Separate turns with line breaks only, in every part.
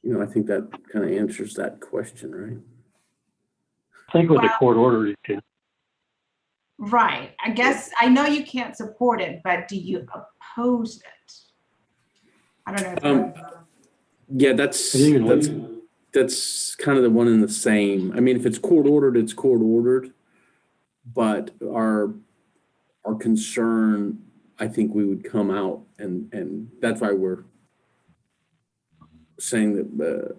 I think that kind of answers that question, right?
I think with a court order, you can.
Right. I guess I know you can't support it, but do you oppose it? I don't know.
Yeah, that's kind of the one and the same. I mean, if it's court ordered, it's court ordered. But our concern, I think we would come out, and that's why we're saying that.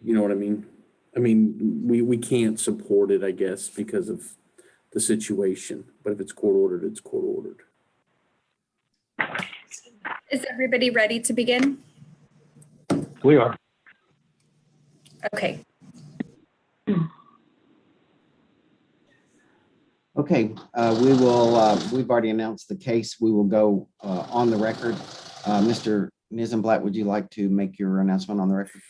You know what I mean? I mean, we can't support it, I guess, because of the situation. But if it's court ordered, it's court ordered.
Is everybody ready to begin?
We are.
Okay.
Okay, we will, we've already announced the case. We will go on the record. Mr. Nisenblatt, would you like to make your announcement on the record?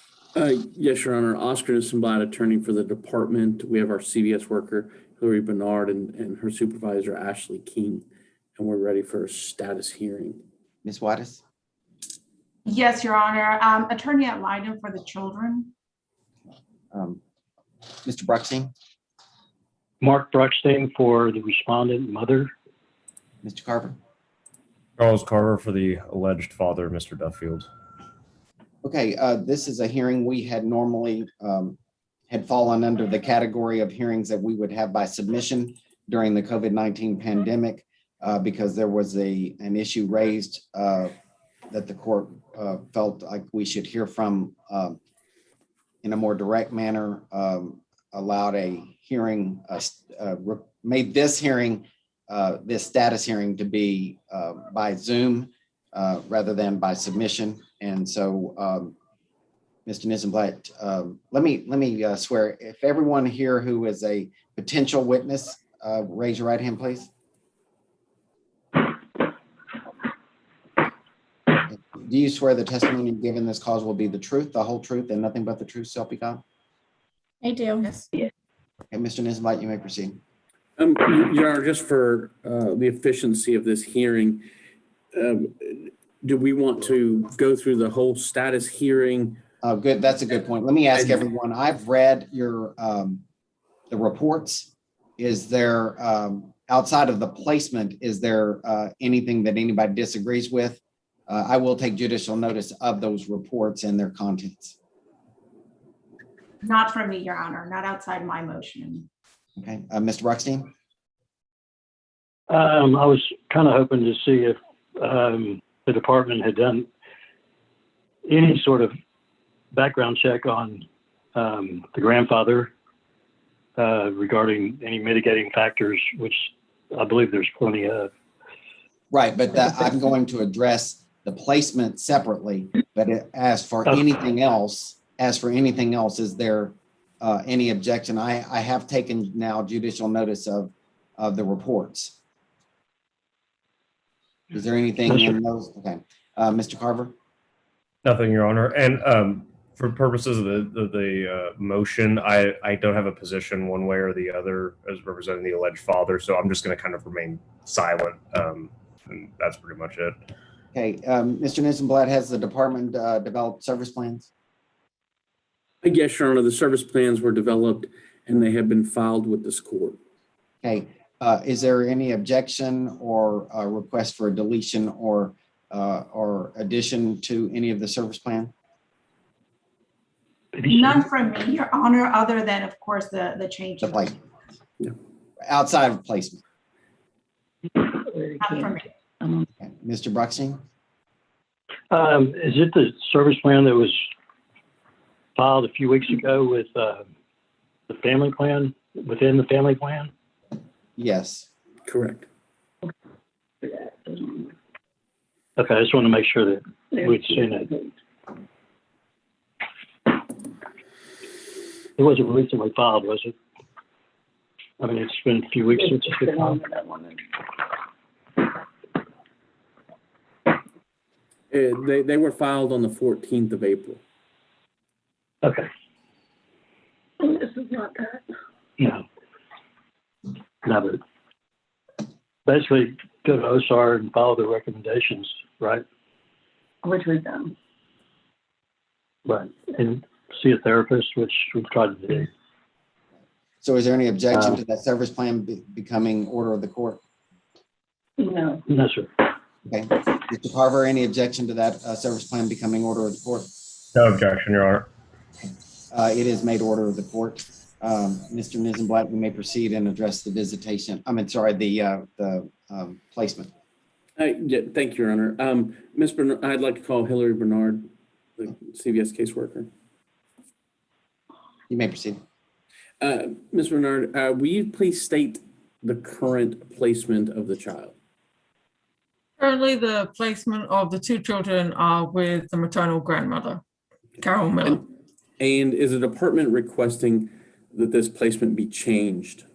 Yes, Your Honor. Oscar Nisenblatt, attorney for the department. We have our CVS worker, Hillary Bernard, and her supervisor, Ashley King, and we're ready for a status hearing.
Ms. Wattis?
Yes, Your Honor. Attorney at Leiden for the children.
Mr. Bruckstein?
Mark Bruckstein for the respondent mother.
Mr. Carver?
Charles Carver for the alleged father, Mr. Duffield.
Okay, this is a hearing we had normally had fallen under the category of hearings that we would have by submission during the COVID-19 pandemic because there was an issue raised that the court felt like we should hear from in a more direct manner, allowed a hearing, made this hearing, this status hearing to be by Zoom rather than by submission. And so, Mr. Nisenblatt, let me swear, if everyone here who is a potential witness, raise your right hand, please. Do you swear the testimony given this cause will be the truth, the whole truth, and nothing but the truth, so help you God?
I do.
Yes.
Okay, Mr. Nisenblatt, you may proceed.
Your Honor, just for the efficiency of this hearing, do we want to go through the whole status hearing?
Good, that's a good point. Let me ask everyone, I've read your the reports. Is there, outside of the placement, is there anything that anybody disagrees with? I will take judicial notice of those reports and their contents.
Not from me, Your Honor, not outside my motion.
Okay, Mr. Bruckstein?
I was kind of hoping to see if the department had done any sort of background check on the grandfather regarding any mitigating factors, which I believe there's plenty of.
Right, but I'm going to address the placement separately, but as for anything else, is there any objection? I have taken now judicial notice of the reports. Is there anything in those? Okay, Mr. Carver?
Nothing, Your Honor. And for purposes of the motion, I don't have a position one way or the other as representing the alleged father, so I'm just going to kind of remain silent, and that's pretty much it.
Okay, Mr. Nisenblatt, has the department developed service plans?
Yes, Your Honor, the service plans were developed and they have been filed with this court.
Okay, is there any objection or request for a deletion or addition to any of the service plan?
None from me, Your Honor, other than, of course, the change.
The placement.
Yeah.
Outside of placement.
Not from me.
Okay. Mr. Bruckstein?
Is it the service plan that was filed a few weeks ago with the family plan, within the family plan?
Yes.
Correct.
Okay, I just want to make sure that we'd seen it. It wasn't recently filed, was it? I mean, it's been a few weeks since it's been filed.
They were filed on the 14th of April.
Okay.
This is not that.
No. No, but basically go to OSAR and follow the recommendations, right?
which we've done.
Right. And see a therapist, which we've tried to do.
So is there any objection to that service plan becoming order of the court?
No,
No, sir.
Okay. Mr. Carver, any objection to that service plan becoming order of the court?
No objection, Your Honor.
It is made order of the court. Mr. Nisenblatt, you may proceed and address the visitation. The placement.
Yeah, thank you, Your Honor. Ms. Bernard, I'd like to call Hillary Bernard, the CVS caseworker.
You may proceed.
Ms. Bernard, will you please state the current placement of the child?
Currently, the placement of the two children are with the maternal grandmother, Carol Miller.
And is the department requesting that this placement be changed?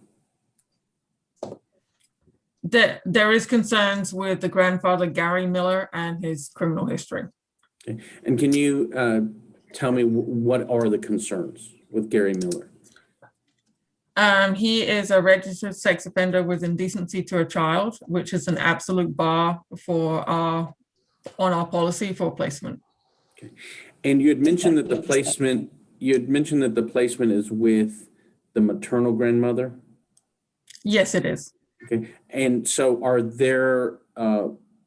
There is concerns with the grandfather, Gary Miller, and his criminal history.
Okay. And can you tell me what are the concerns with Gary Miller?
He is a registered sex offender with indecency to a child, which is an absolute bar on our policy for placement.
Okay. And you had mentioned that the placement is with the maternal grandmother?
Yes, it is.
Okay. And so are there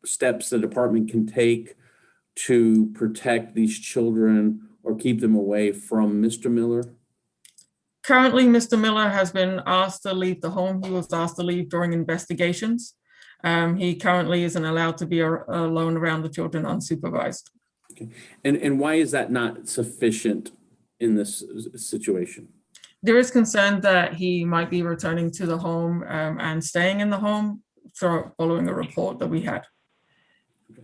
steps the department can take to protect these children or keep them away from Mr. Miller?
Currently, Mr. Miller has been asked to leave the home. He was asked to leave during investigations. He currently isn't allowed to be alone around the children unsupervised.
Okay. And why is that not sufficient in this situation?
There is concern that he might be returning to the home and staying in the home following a report that we had.
Okay.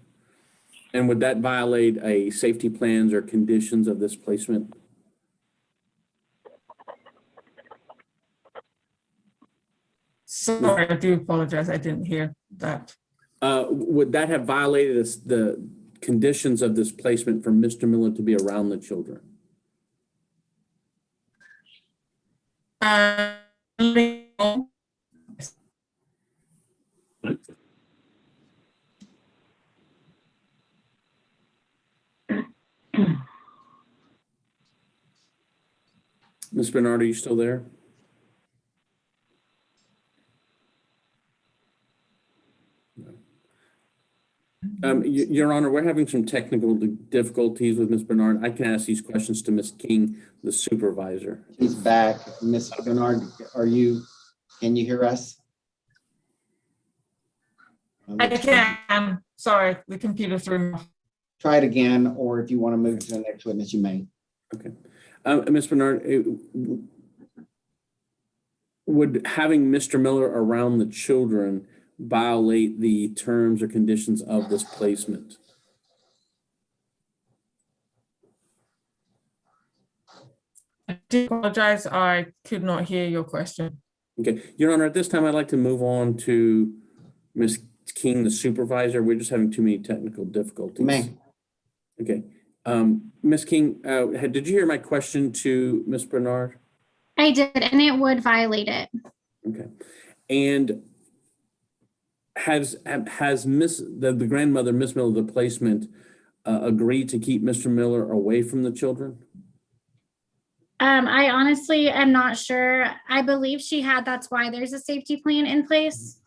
And would that violate a safety plans or conditions of this placement?
Sorry, I do apologize. I didn't hear that.
Would that have violated the conditions of this placement for Mr. Miller to be around the children? Ms. Bernard, are you still there? Your Honor, we're having some technical difficulties with Ms. Bernard. I can ask these questions to Ms. King, the supervisor.
He's back. Ms. Bernard, can you hear us?
I can. Sorry, the computer threw me off.
Try it again, or if you want to move to the next witness, you may.
Okay. Ms. Bernard, would having Mr. Miller around the children violate the terms or conditions of this placement?
I do apologize. I could not hear your question.
Okay. Your Honor, at this time, I'd like to move on to Ms. King, the supervisor. We're just having too many technical difficulties.
You may.
Okay. Ms. King, did you hear my question to Ms. Bernard?
I did, and it would violate it.
Okay. And has the grandmother, Miss Miller, the placement, agreed to keep Mr. Miller away from the children?
I honestly am not sure. I believe she had, that's why there's a safety plan in place.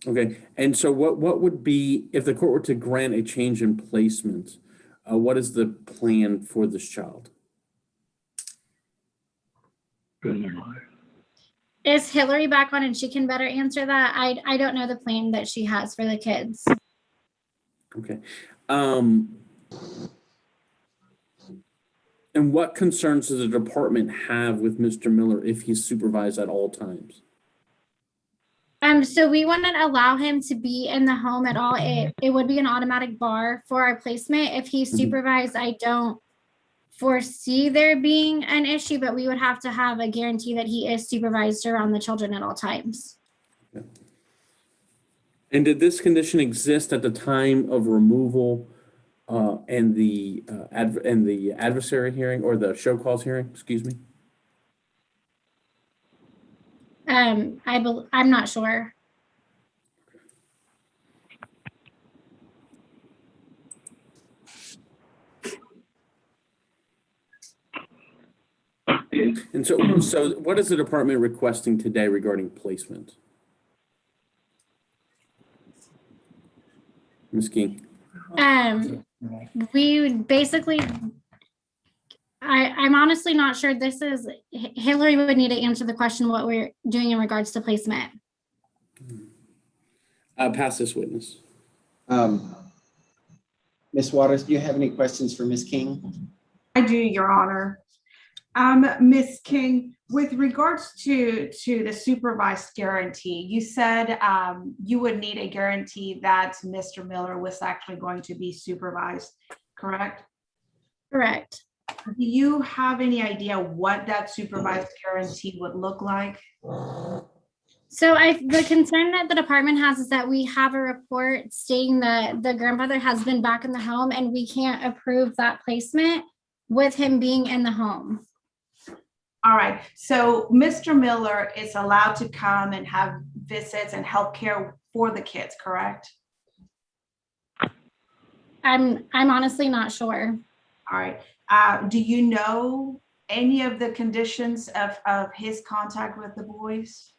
Okay. And so what would be, if the court were to grant a change in placement, what is the plan for this child?
Is Hillary back on and she can better answer that? I don't know the plan that she has for the kids.
Okay. And what concerns does the department have with Mr. Miller if he's supervised at all times?
So we wouldn't allow him to be in the home at all. It would be an automatic bar for our placement. If he's supervised, I don't foresee there being an issue, but we would have to have a guarantee that he is supervised around the children at all times.
Okay. And did this condition exist at the time of removal and the adversary hearing or the show cause hearing? Excuse me.
I'm not sure.
And so what is the department requesting today regarding placement? Ms. King?
We would basically, I'm honestly not sure. This is, Hillary would need to answer the question what we're doing in regards to placement.
Pass this witness.
Ms. Waters, do you have any questions for Ms. King?
I do, Your Honor. Ms. King, with regards to the supervised guarantee, you said you would need a guarantee that Mr. Miller was actually going to be supervised, correct?
Correct.
Do you have any idea what that supervised guarantee would look like?
So the concern that the department has is that we have a report stating that the grandfather has been back in the home and we can't approve that placement with him being in the home.
All right, so Mr. Miller is allowed to come and have visits and help care for the kids, correct?
I'm honestly not sure.
All right, do you know any of the conditions of his contact with the boys?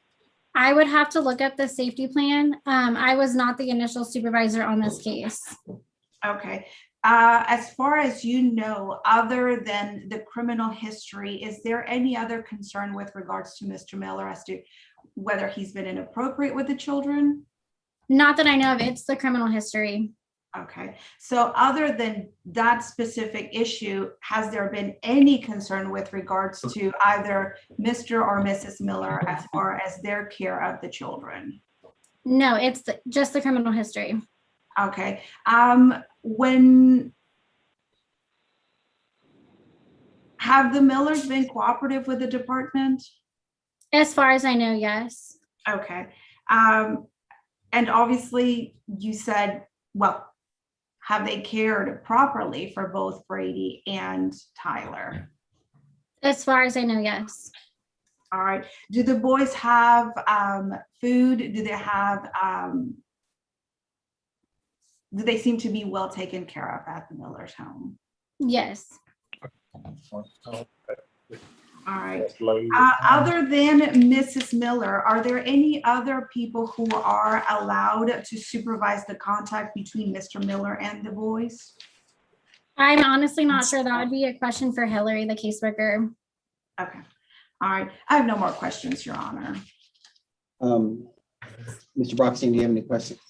I would have to look up the safety plan. I was not the initial supervisor on this case.
Okay, as far as you know, other than the criminal history, is there any other concern with regards to Mr. Miller as to whether he's been inappropriate with the children?
Not that I know of, it's the criminal history.
Okay, so other than that specific issue, has there been any concern with regards to either Mr. or Mrs. Miller as far as their care of the children?
No, it's just the criminal history.
Okay, when have the Millers been cooperative with the department?
As far as I know, yes.
Okay, and obviously you said, well, have they cared properly for both Brady and Tyler?
As far as I know, yes.
All right, do the boys have food? Do they have do they seem to be well taken care of at the Miller's home?
Yes.
All right. Other than Mrs. Miller, are there any other people who are allowed to supervise the contact between Mr. Miller and the boys?
I'm honestly not sure. That would be a question for Hillary, the caseworker.
Okay. All right. I have no more questions, Your Honor.
Mr. Brockstein, do you have any questions?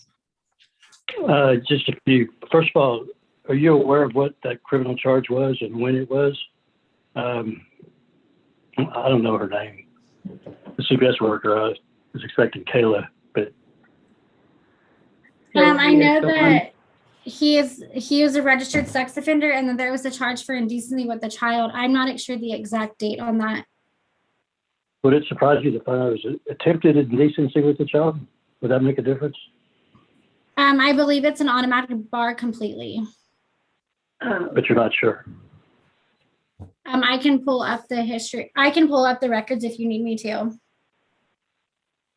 Just a few. First of all, are you aware of what that criminal charge was and when it was? I don't know her name. The CPS worker, I was expecting Kayla, but.
I know that he is a registered sex offender, and then there was a charge for indecency with the child. I'm not sure the exact date on that.
Would it surprise you to find out it was attempted indecency with the child? Would that make a difference?
I believe it's an automatic bar completely.
But you're not sure.
I can pull up the history. I can pull up the records if you need me to.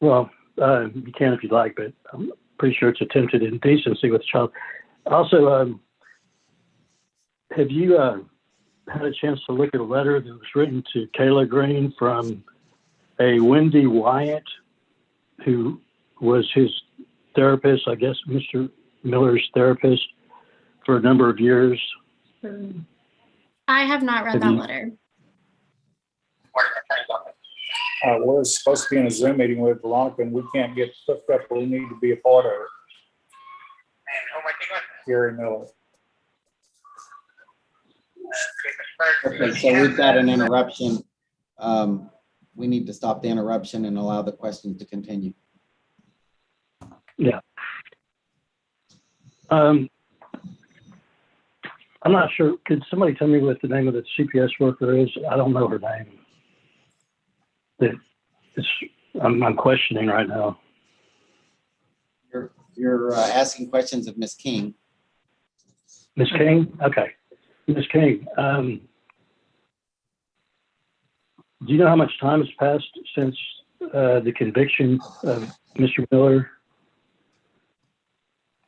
Well, you can if you'd like, but I'm pretty sure it's attempted indecency with the child. Also, have you had a chance to look at a letter that was written to Kayla Green from a Wendy Wyatt, who was his therapist, I guess Mr. Miller's therapist, for a number of years?
I have not read that letter.
We're supposed to be in a Zoom meeting with Veronica, and we can't get hooked up. We need to be a part of it. Gary Miller.
Okay, so we've got an interruption. We need to stop the interruption and allow the question to continue.
Yeah. I'm not sure. Could somebody tell me what the name of the CPS worker is? I don't know her name. I'm questioning right now.
You're asking questions of Ms. King.
Ms. King? Okay. Ms. King, do you know how much time has passed since the conviction of Mr. Miller?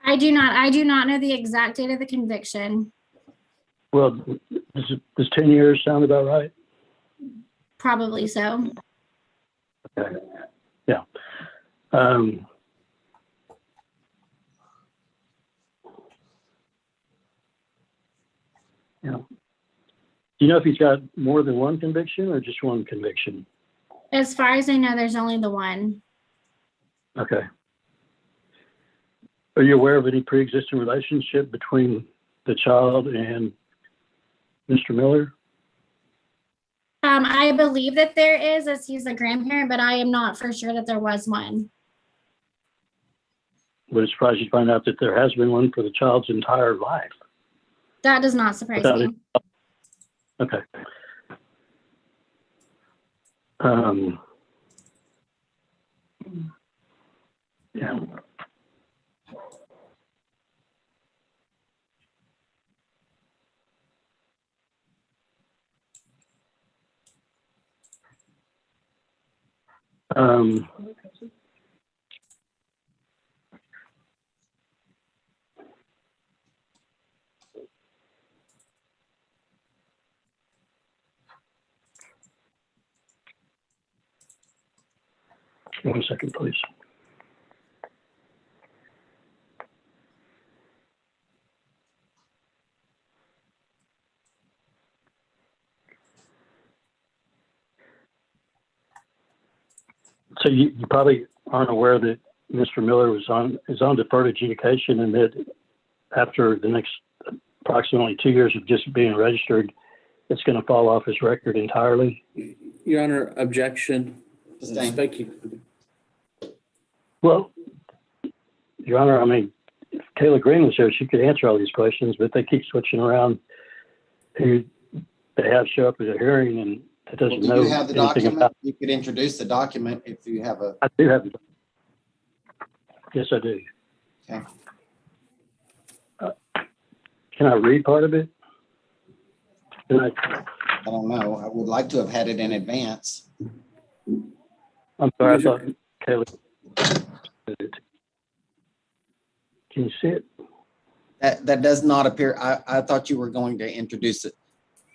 I do not know the exact date of the conviction.
Well, does 10 years sound about right?
Probably so.
Okay. Yeah. Um, yeah. Do you know if he's got more than one conviction or just one conviction?
As far as I know, there's only the one.
Okay. Are you aware of any pre-existing relationship between the child and Mr. Miller?
I believe that there is, as he's a grandparent, but I am not for sure that there was one.
Would it surprise you to find out that there has been one for the child's entire life?
That does not surprise
Without
me.
it. Okay. Yeah. Um, 1 second, please. So you probably aren't aware that Mr. Miller is on deferred adjudication, and that after the next approximately 2 years of just being registered, it's going to fall off his record entirely.
Your Honor, objection.
Sustained.
Thank you.
Well, Your Honor, I mean, if Kayla Green was here, she could answer all these questions, but they keep switching around who they have show up at a hearing, and it
Well,
doesn't
do
know
you have the
anything
document?
about.
You could introduce the document if you have a,
I do have it. Yes, I do.
okay.
Can I read part of it? Can I
don't know. I would like to have had it in advance.
I'm sorry, I thought Kayla. Can you see it?
That does not appear, I thought you were going to introduce it,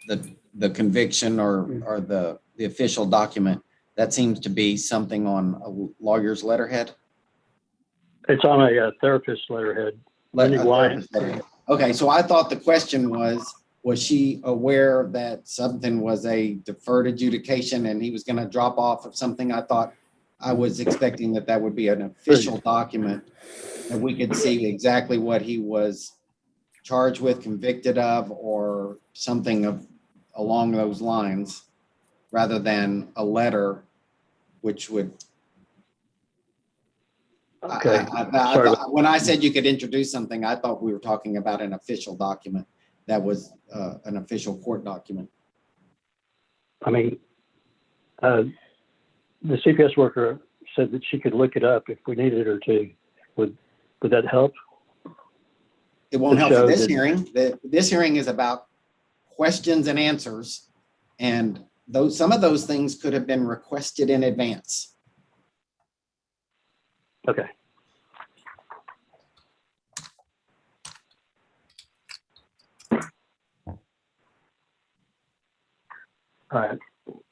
the conviction or the official document. That seems to be something on a lawyer's letterhead.
It's on a therapist's letterhead. Wendy Wyatt.
Okay, so I thought the question was she aware that something was a deferred adjudication and he was going to drop off of something? I was expecting that would be an official document and we could see exactly what he was charged with, convicted of, or something along those lines, rather than a letter, which would.
Okay.
When I said you could introduce something, I thought we were talking about an official document that was an official court document.
I mean, the CPS worker said that she could look it up if we needed her to. Would that help?
It won't help for this
that-
hearing. This hearing is about questions and answers, and some of those things could have been requested in advance.
Okay. All right.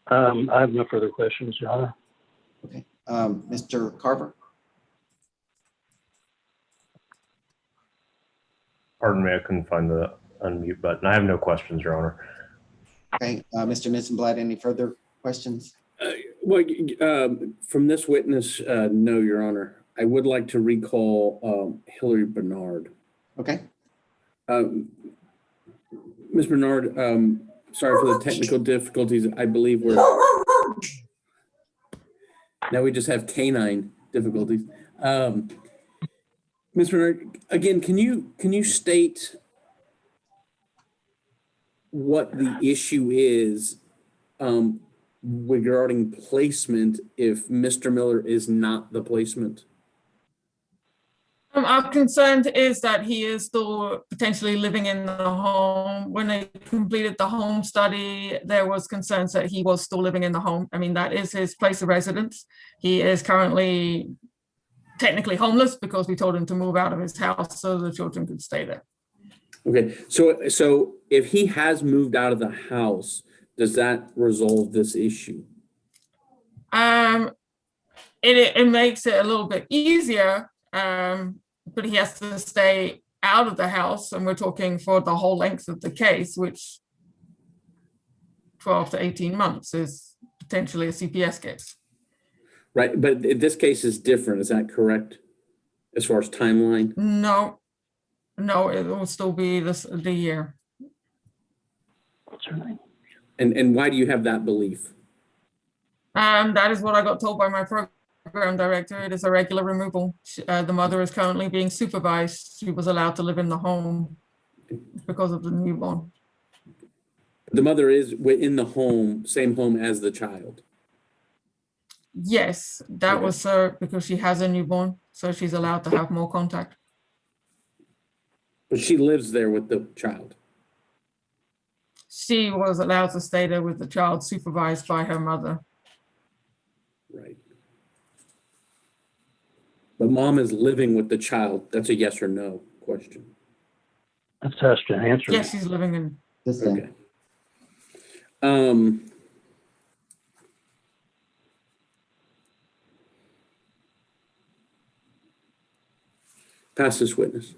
I have no further questions, Your Honor.
Okay, Mr. Carver.
Pardon me, I couldn't find the unmute button. I have no questions, Your Honor.
Okay, Mr. Nissenblatt, any further questions?
From this witness, no, Your Honor. I would like to recall Hillary Bernard.
Okay.
Ms. Bernard, sorry for the technical difficulties. I believe now we just have canine difficulties. Ms. Bernard, again, can you state what the issue is regarding placement if Mr. Miller is not the placement?
Our concern is that he is still potentially living in the home. When they completed the home study, there was concerns that he was still living in the home. I mean, that is his place of residence. He is currently technically homeless because we told him to move out of his house so the children could stay there.
Okay, so if he has moved out of the house, does that resolve this issue?
It makes it a little bit easier, but he has to stay out of the house, and we're talking for the whole length of the case, which 12 to 18 months is potentially a CPS case.
Right, but this case is different, is that correct? As far as timeline?
No, it will still be the year.
What's her name?
And why do you have that belief?
That is what I got told by my program director. It is a regular removal. The mother is currently being supervised. She was allowed to live in the home because of the newborn.
The mother is in the home, same home as the child.
Yes, that
Okay.
was because she has a newborn, so she's allowed to have more contact.
But she lives there with the child.
She was allowed to stay there with the child, supervised by her mother.
Right. But mom is living with the child. That's a yes or no question.
That's us to answer.
Yes, she's living in.
This thing.
Okay. Pass this witness.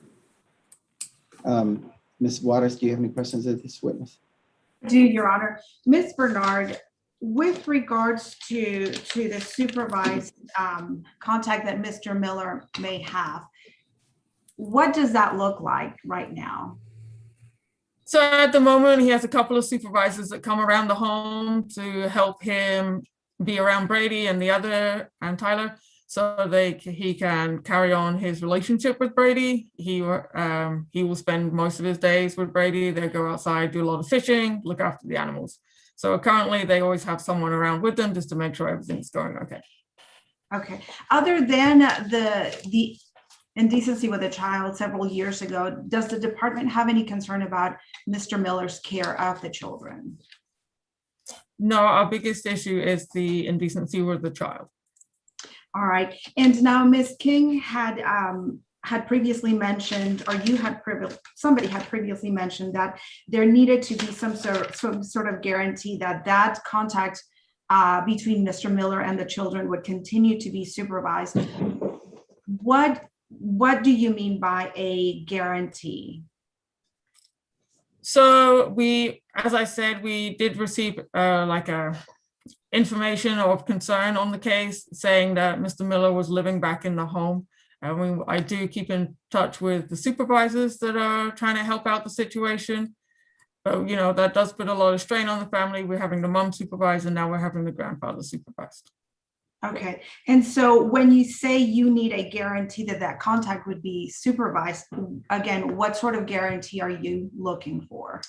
Ms. Waters, do you have any questions of this witness?
Do, Your Honor. Ms. Bernard, with regards to the supervised contact that Mr. Miller may have, what does that look like right now?
So at the moment, he has a couple of supervisors that come around the home to help him be around Brady and the other and Tyler, so he can carry on his relationship with Brady. He will spend most of his days with Brady. They go outside, do a lot of fishing, look after the animals. So currently, they always have someone around with them just to make sure everything's going okay.
Okay. Other than the indecency with a child several years ago, does the department have any concern about Mr. Miller's care of the children?
No, our biggest issue is the indecency with the child.
All right. And now Ms. King had previously mentioned, or somebody had previously mentioned that there needed to be some sort of guarantee that contact between Mr. Miller and the children would continue to be supervised. What do you mean by a guarantee?
So as I said, we did receive like a information of concern on the case saying that Mr. Miller was living back in the home. I do keep in touch with the supervisors that are trying to help out the situation. But, that does put a lot of strain on the family. We're having the mom supervised, and now we're having the grandfather supervised.
Okay. And so when you say you need a guarantee that contact would be supervised, again, what sort of guarantee are you looking for?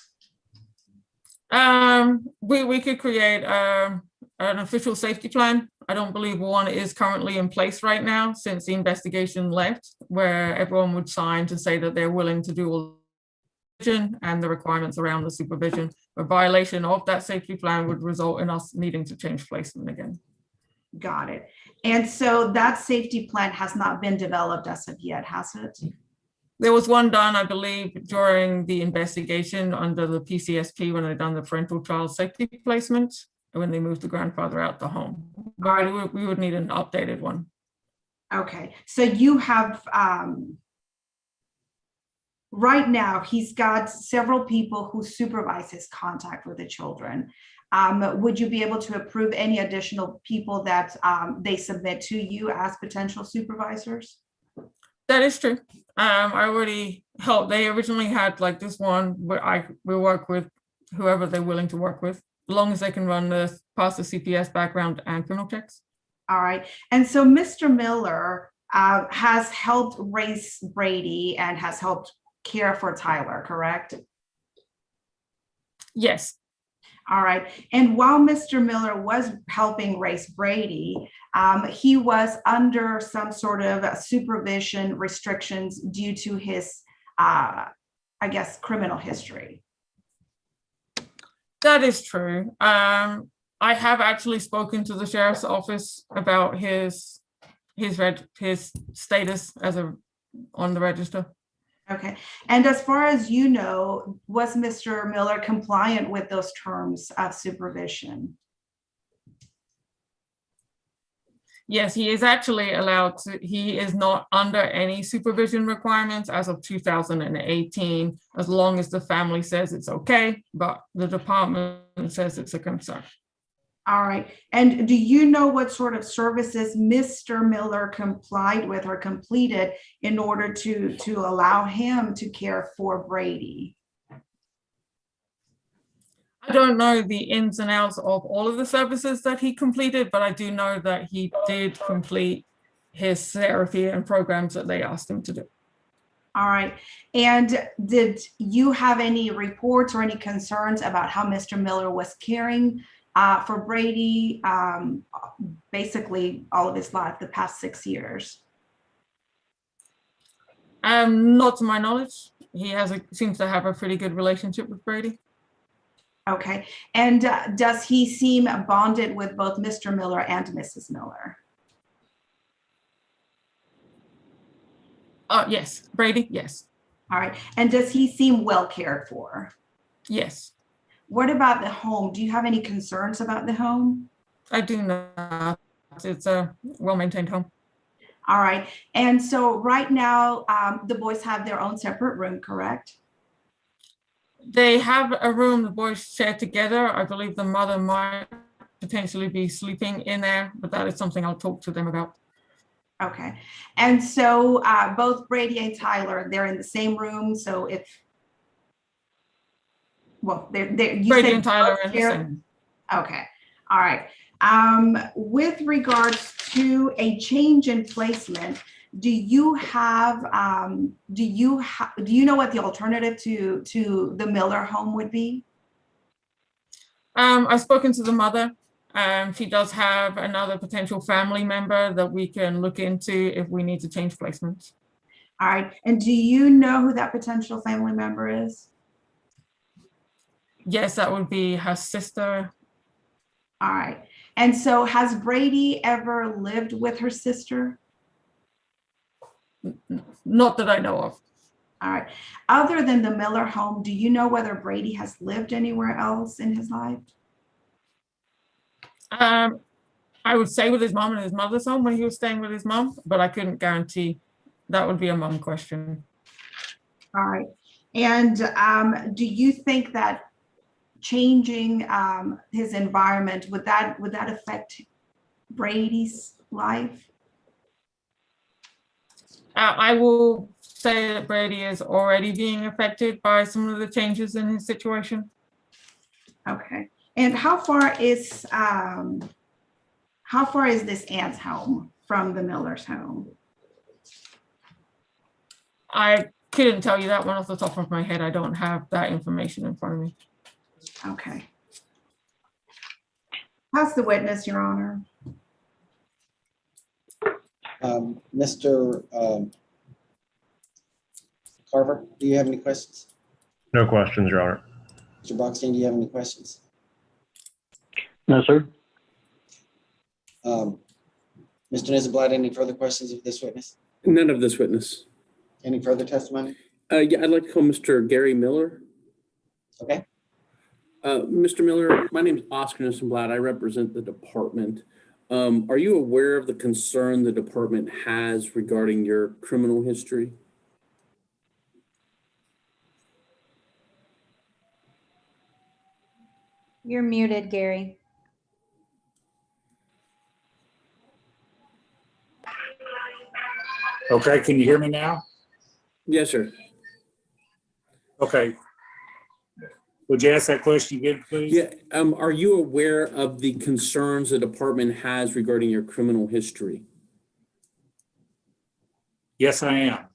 We could create an official safety plan. I don't believe one is currently in place right now since the investigation left, where everyone would sign to say that they're willing to do all the and the requirements around the supervision. A violation of that safety plan would result in us needing to change placement again.
Got it. And so that safety plan has not been developed as of yet, has it?
There was one done, I believe, during the investigation under the PCSP when they done the parental child safety placement, when they moved the grandfather out the home. But we would need an updated one.
Okay, so you have, right now, he's got several people who supervise his contact with the children. Would you be able to approve any additional people that they submit to you as potential supervisors?
That is true. I already helped. They originally had like this one where we work with whoever they're willing to work with, as long as they can pass the CPS background and criminal checks.
All right. And so Mr. Miller has helped raise Brady and has helped care for Tyler, correct?
Yes.
All right. And while Mr. Miller was helping raise Brady, he was under some sort of supervision restrictions due to his, I guess, criminal history.
That is true. I have actually spoken to the sheriff's office about his status on the register.
Okay. And as far as you know, was Mr. Miller compliant with those terms of supervision?
Yes, he is actually allowed to, he is not under any supervision requirements as of 2018, as long as the family says it's okay, but the department says it's a concern.
All right. And do you know what sort of services Mr. Miller complied with or completed in order to allow him to care for Brady?
I don't know the ins and outs of all of the services that he completed, but I do know that he did complete his therapy and programs that they asked him to do.
All right. And did you have any reports or any concerns about how Mr. Miller was caring for Brady basically all of his life, the past 6 years?
Not to my knowledge. He seems to have a pretty good relationship with Brady.
Okay. And does he seem bonded with both Mr. Miller and Mrs. Miller?
Yes. Brady, yes.
All right. And does he seem well cared for?
Yes.
What about the home? Do you have any concerns about the home?
I do not. It's a well-maintained home.
All right. And so right now, the boys have their own separate room, correct?
They have a room the boys share together. I believe the mother might potentially be sleeping in there, but that is something I'll talk to them about.
Okay. And so both Brady and Tyler, they're in the same room. So if, well, you
Brady
said
and Tyler are in the
here?
same.
Okay. All right. With regards to a change in placement, do you know what the alternative to the Miller home would be?
I've spoken to the mother. She does have another potential family member that we can look into if we need to change placements.
All right. And do you know who that potential family member is?
Yes, that would be her sister.
All right. And so has Brady ever lived with her sister?
Not that I know of.
All right. Other than the Miller home, do you know whether Brady has lived anywhere else in his life?
I would say with his mom and his mother's home when he was staying with his mom, but I couldn't guarantee. That would be a mom question.
All right. And do you think that changing his environment, would that affect Brady's life?
I will say that Brady is already being affected by some of the changes in his situation.
Okay. And how far is this aunt's home from the Miller's home?
I couldn't tell you that one off the top of my head. I don't have that information in front of me.
Okay. How's the witness, Your Honor?
Mr. Carver, do you have any questions?
No questions, Your Honor.
Mr. Brockstein, do you have any questions?
No, sir.
Mr. Nizzleblad, any further questions of this witness?
None of this witness.
Any further testimony?
Yeah, I'd like to call Mr. Gary Miller.
Okay.
Mr. Miller, my name is Oscar Nizzleblad. I represent the department. Are you aware of the concern the department has regarding your criminal history?
You're muted, Gary.
Okay, can you hear me now?
Yes, sir.
Okay. Would you ask that question again, please?
Yeah. Are you aware of the concerns the department has regarding your criminal history?
Yes, I am.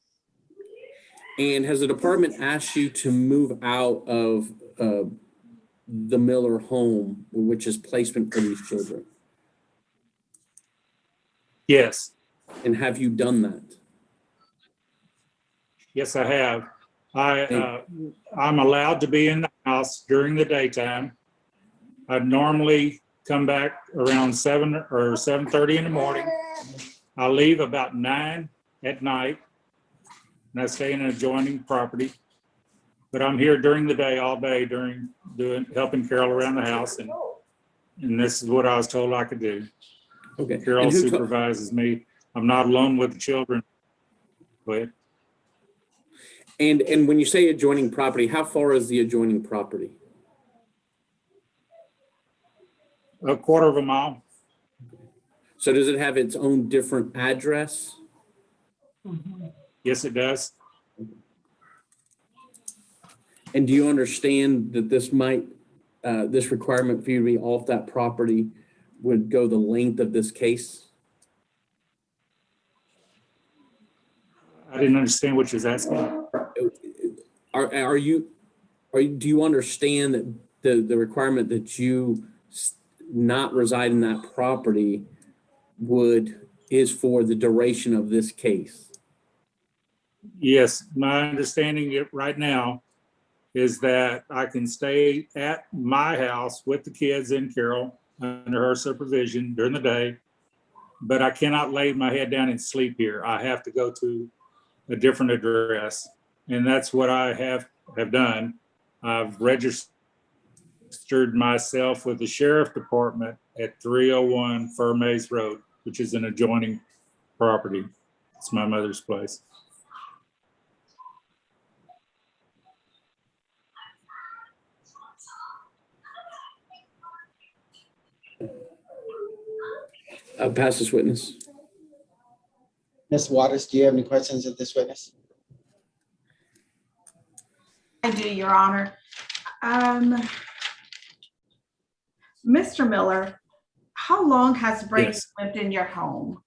And has the department asked you to move out of the Miller home, which is placement for these children?
Yes.
And have you done that?
Yes, I have. I'm allowed to be in the house during the daytime. I'd normally come back around 7 or 7:30 in the morning. I leave about 9 at night, and I stay in an adjoining property. But I'm here during the day, all day, helping Carol around the house, and this is what I was told I could do.
Okay.
Carol
And who
supervises me. I'm not alone with the children. Go ahead.
and when you say adjoining property, how far is the adjoining property?
A quarter of a mile.
So does it have its own different address?
Yes, it does.
And do you understand that this might, this requirement for you to be off that property would go the length of this case?
I didn't understand what you was asking.
Do you understand that the requirement that you not reside in that property is for the duration of this case?
Yes, my understanding right now is that I can stay at my house with the kids and Carol under her supervision during the day, but I cannot lay my head down and sleep here. I have to go to a different address, and that's what I have done. I've registered myself with the sheriff department at 301 Furmays Road, which is an adjoining property. It's my mother's place.
Pass this witness.
Ms. Waters, do you have any questions of this witness?
I do, Your Honor. Mr. Miller, how long has Brady
Yes.
lived in your home?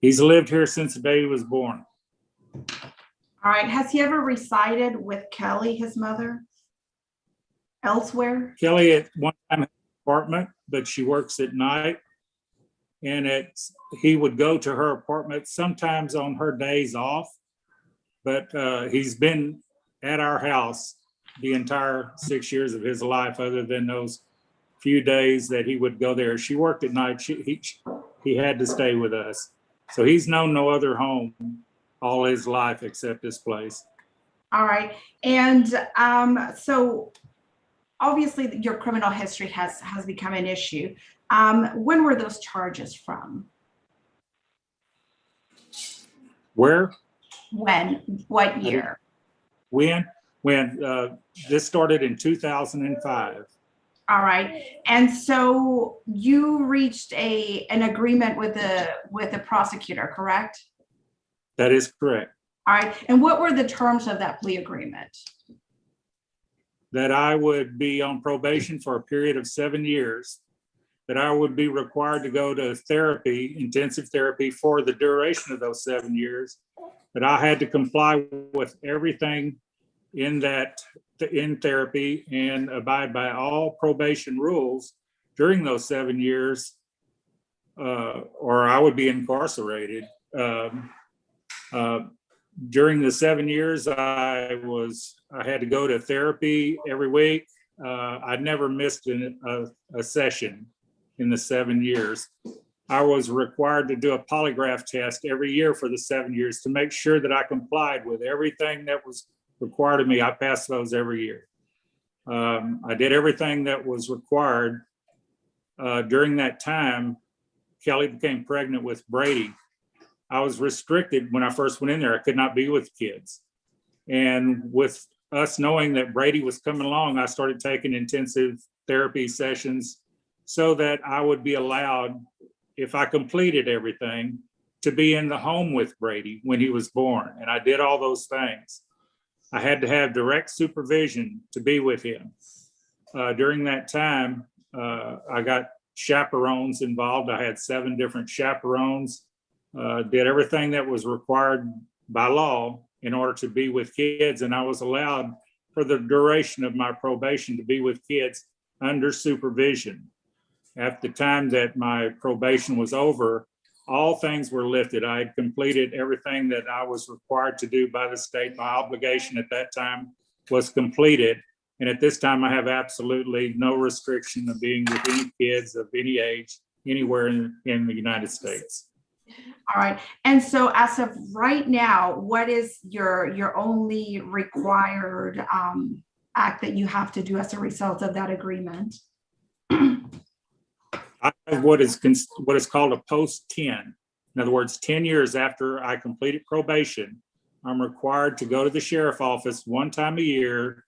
He's lived here since the day he was born.
All right, has he ever resided with Kelly, his mother, elsewhere?
Kelly at one time had an apartment, but she works at night. And he would go to her apartment sometimes on her days off. But he's been at our house the entire 6 years of his life, other than those few days that he would go there. She worked at night. He had to stay with us. So he's known no other home all his life except this place.
All right, and so obviously your criminal history has become an issue. When were those charges from?
Where?
When? What year?
When this started in 2005.
All right, and so you reached an agreement with the prosecutor, correct?
That is correct.
All right, and what were the terms of that plea agreement?
That I would be on probation for a period of 7 years, that I would be required to go to therapy, intensive therapy, for the duration of those 7 years, that I had to comply with everything in therapy and abide by all probation rules during those 7 years, or I would be incarcerated. During the 7 years, I had to go to therapy every week. I never missed a session in the 7 years. I was required to do a polygraph test every year for the 7 years to make sure that I complied with everything that was required of me. I passed those every year. I did everything that was required. During that time, Kelly became pregnant with Brady. I was restricted when I first went in there. I could not be with kids. And with us knowing that Brady was coming along, I started taking intensive therapy sessions so that I would be allowed, if I completed everything, to be in the home with Brady when he was born. And I did all those things. I had to have direct supervision to be with him. During that time, I got chaperones involved. I had 7 different chaperones. Did everything that was required by law in order to be with kids. And I was allowed for the duration of my probation to be with kids under supervision. At the time that my probation was over, all things were lifted. I had completed everything that I was required to do by the state. My obligation at that time was completed. And at this time, I have absolutely no restriction of being with any kids of any age anywhere in the United States.
All right, and so as of right now, what is your only required act that you have to do as a result of that agreement?
I what is called a post 10. In other words, 10 years after I completed probation, I'm required to go to the sheriff office one time a year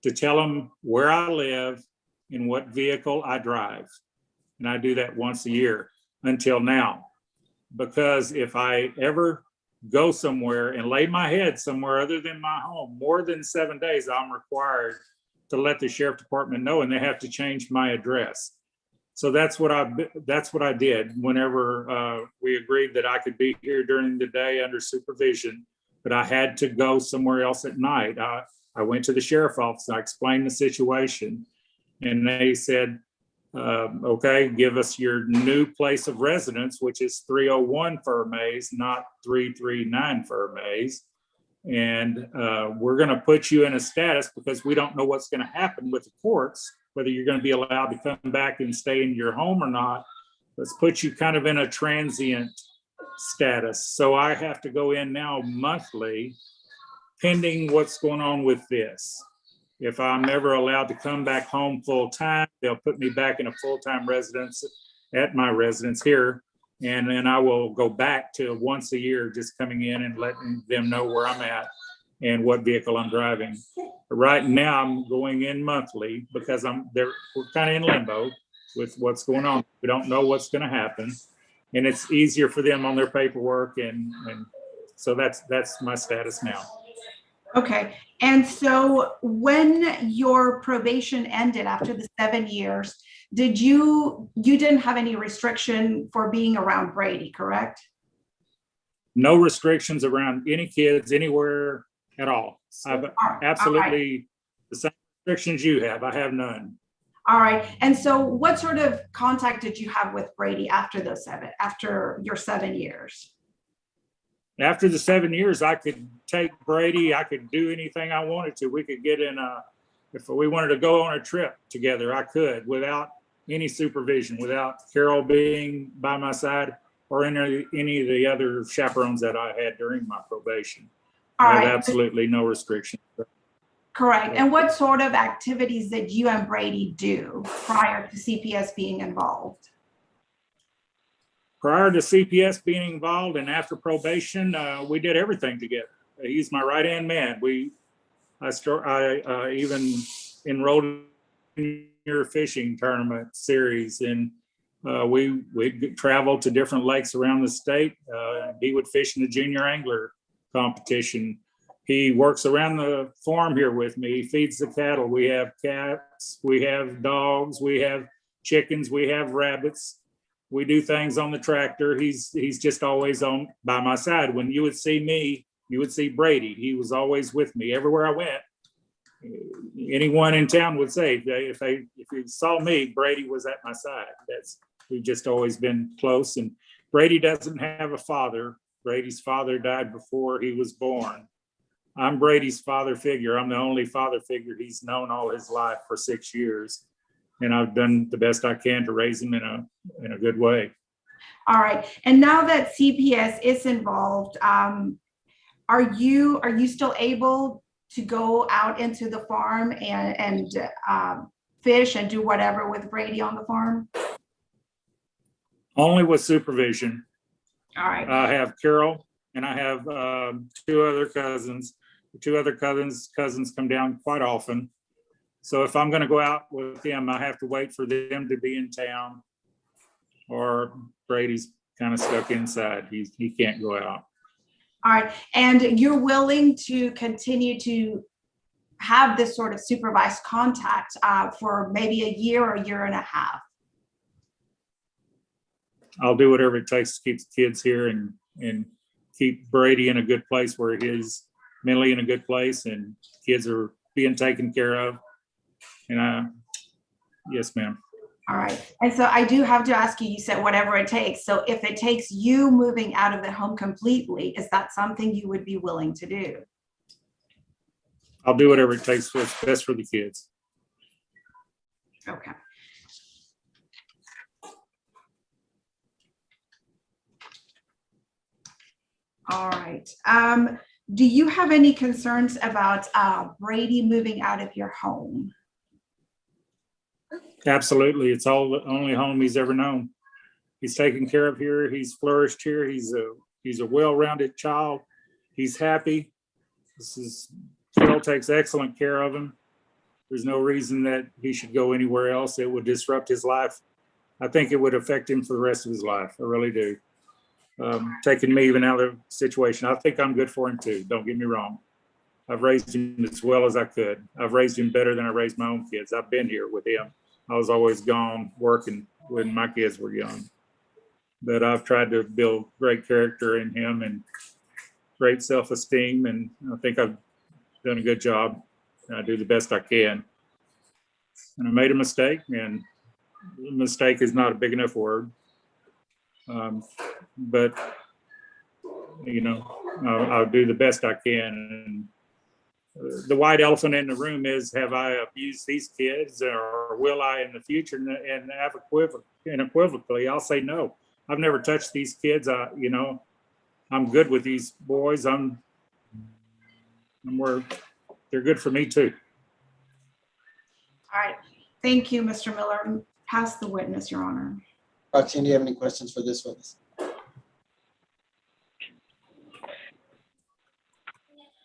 to tell them where I live and what vehicle I drive. And I do that once a year until now. Because if I ever go somewhere and lay my head somewhere other than my home more than 7 days, I'm required to let the sheriff department know, and they have to change my address. So that's what I did whenever we agreed that I could be here during the day under supervision, but I had to go somewhere else at night. I went to the sheriff's office. I explained the situation, and they said, okay, give us your new place of residence, which is 301 Fur Maze, not 339 Fur Maze. And we're going to put you in a status because we don't know what's going to happen with the courts, whether you're going to be allowed to come back and stay in your home or not. Let's put you kind of in a transient status. So I have to go in now monthly, pending what's going on with this. If I'm ever allowed to come back home full time, they'll put me back in a full-time residence at my residence here. And then I will go back to once a year, just coming in and letting them know where I'm at and what vehicle I'm driving. But right now I'm going in monthly because we're kind of in limbo with what's going on. We don't know what's going to happen, and it's easier for them on their paperwork. And so that's my status now.
Okay. And so when your probation ended after the 7 years, you didn't have any restriction for being around Brady, correct?
No restrictions around any kids anywhere at all. I've absolutely the same restrictions you have. I have none.
All right. And so what sort of contact did you have with Brady after your 7 years?
After the 7 years, I could take Brady. I could do anything I wanted to. We could get in if we wanted to go on a trip together, I could without any supervision, without Carol being by my side or any of the other chaperones that I had during my probation.
All
I have
right.
absolutely no restrictions.
Correct. And what sort of activities did you and Brady do prior to CPS being involved?
Prior to CPS being involved and after probation, we did everything together. He's my right-hand man. I even enrolled in your fishing tournament series, and we traveled to different lakes around the state. He would fish in the junior angler competition. He works around the farm here with me. He feeds the cattle. We have cats, we have dogs, we have chickens, we have rabbits. We do things on the tractor. He's just always by my side. When you would see me, you would see Brady. He was always with me everywhere I went. Anyone in town would say if you saw me, Brady was at my side. We've just always been close. And Brady doesn't have a father. Brady's father died before he was born. I'm Brady's father figure. I'm the only father figure he's known all his life for 6 years. And I've done the best I can to raise him in a good way.
All right. And now that CPS is involved, are you still able to go out into the farm and fish and do whatever with Brady on the farm?
Only with supervision.
All right.
I have Carol and I have two other cousins. The two other cousins come down quite often. So if I'm going to go out with them, I have to wait for them to be in town, or Brady's kind of stuck inside. He can't go out.
All right. And you're willing to continue to have this sort of supervised contact for maybe a year or a year and a half?
I'll do whatever it takes to keep the kids here and keep Brady in a good place where he's mentally in a good place and kids are being taken care of. And yes, ma'am.
All right. And so I do have to ask you, you said whatever it takes. So if it takes you moving out of the home completely, is that something you would be willing to do?
I'll do whatever it takes for what's best for the kids.
Okay. All right. Do you have any concerns about Brady moving out of your home?
Absolutely. It's all the only home he's ever known. He's taken care of here. He's flourished here. He's a well-rounded child. He's happy. Phil takes excellent care of him. There's no reason that he should go anywhere else. It would disrupt his life. I think it would affect him for the rest of his life. I really do. Taking me even out of the situation. I think I'm good for him too. Don't get me wrong. I've raised him as well as I could. I've raised him better than I raised my own kids. I've been here with him. I was always gone working when my kids were young. But I've tried to build great character in him and great self-esteem. And I think I've done a good job. I do the best I can. And I made a mistake, and mistake is not a big enough word. But, you know, I'll do the best I can. And the white elephant in the room is, have I abused these kids, or will I in the future? And unequivocally, I'll say no. I've never touched these kids. You know, I'm good with these boys. They're good for me too.
All right. Thank you, Mr. Miller. Pass the witness, Your Honor.
Roxanne, do you have any questions for this witness?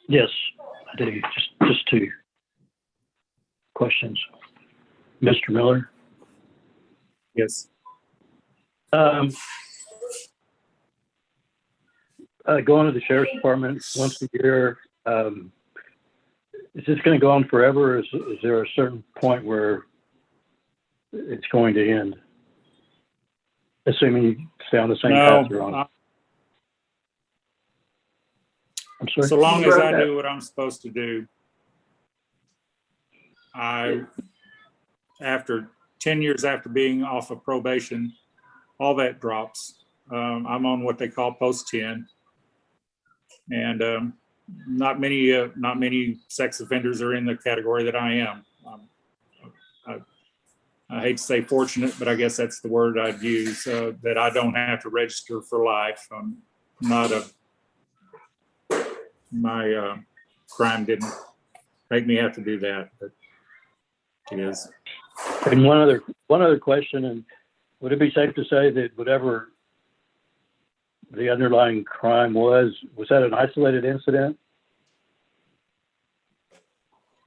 Yes, I do. Just two questions. Mr. Miller?
Yes.
Going to the sheriff's department once a year, is this going to go on forever, or is there a certain point where it's going to end? Assuming you stay on the same path you're on. I'm sorry?
So long as I do what I'm supposed to do, after 10 years after being off of probation, all that drops. I'm on what they call post 10. And not many sex offenders are in the category that I am. I hate to say fortunate, but I guess that's the word I'd use, that I don't have to register for life. My crime didn't make me have to do that, but it is.
And one other question, and would it be safe to say that whatever the underlying crime was that an isolated incident?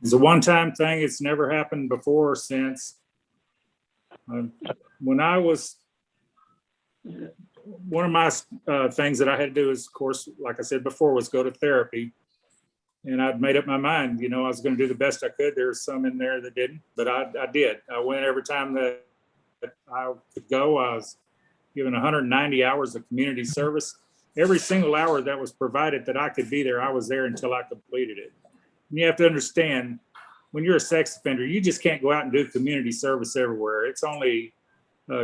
It's a one-time thing. It's never happened before or since. When I was, one of my things that I had to do is, of course, like I said before, was go to therapy. And I'd made up my mind, you know, I was going to do the best I could. There was some in there that didn't, but I did. I went every time that I could go. I was given 190 hours of community service. Every single hour that was provided that I could be there, I was there until I completed it. And you have to understand, when you're a sex offender, you just can't go out and do community service everywhere. It's only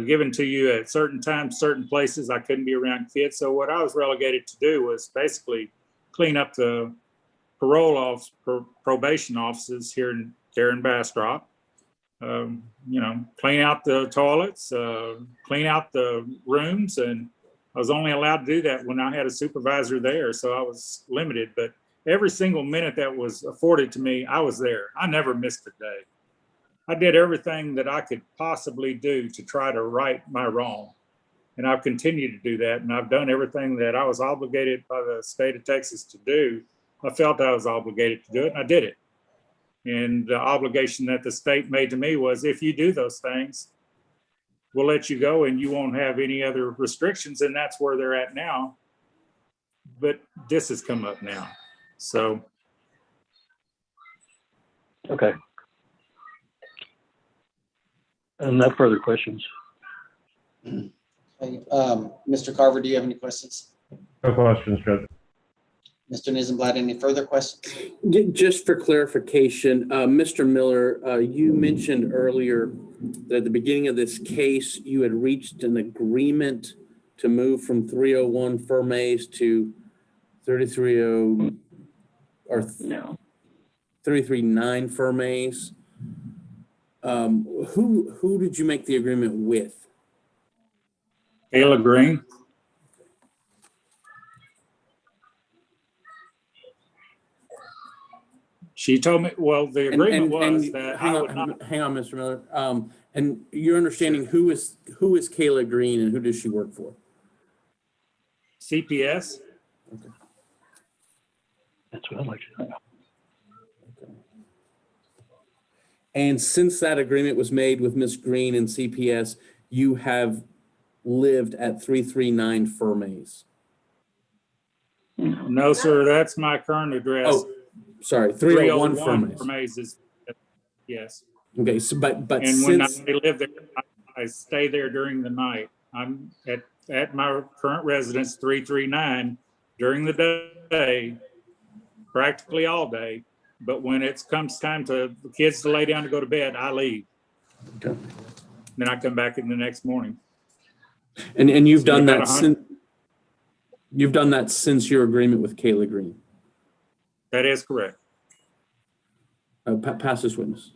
given to you at certain times, certain places. I couldn't be around kids. So what I was relegated to do was basically clean up the probation offices here in Bastrop. You know, clean out the toilets, clean out the rooms. And I was only allowed to do that when I had a supervisor there. So I was limited, but every single minute that was afforded to me, I was there. I never missed a day. I did everything that I could possibly do to try to right my wrong. And I've continued to do that. And I've done everything that I was obligated by the state of Texas to do. I felt I was obligated to do it, and I did it. And the obligation that the state made to me was, if you do those things, we'll let you go and you won't have any other restrictions. And that's where they're at now. But this has come up now. So.
Okay. No further questions.
Okay. Mr. Carver, do you have any questions?
No questions, Judge.
Mr. Nisenblatt, any further questions?
Just for clarification, Mr. Miller, you mentioned earlier that at the beginning of this case, you had reached an agreement to move from 301 Fermays to 330 or 339 Fermays. Who did you make the agreement with?
Kayla Green. She told me, well, the agreement was that
hang
I would not.
on, Mr. Miller. And your understanding, who is Kayla Green and who does she work for?
CPS.
That's what I'd like to know.
Okay. And since that agreement was made with Ms. Green and CPS, you have lived at 339 Fermays.
No, sir, that's my current address.
Oh, sorry, 301 Fermays.
Fermays is, yes.
Okay, so but
And when I
since
live there, I stay there during the night. I'm at my current residence, 339, during the day, practically all day. But when it comes time to the kids to lay down to go to bed, I leave.
okay.
Then I come back in the next morning.
And you've
So
done
you got
that since your agreement with Kayla Green.
That is correct.
Pass this witness.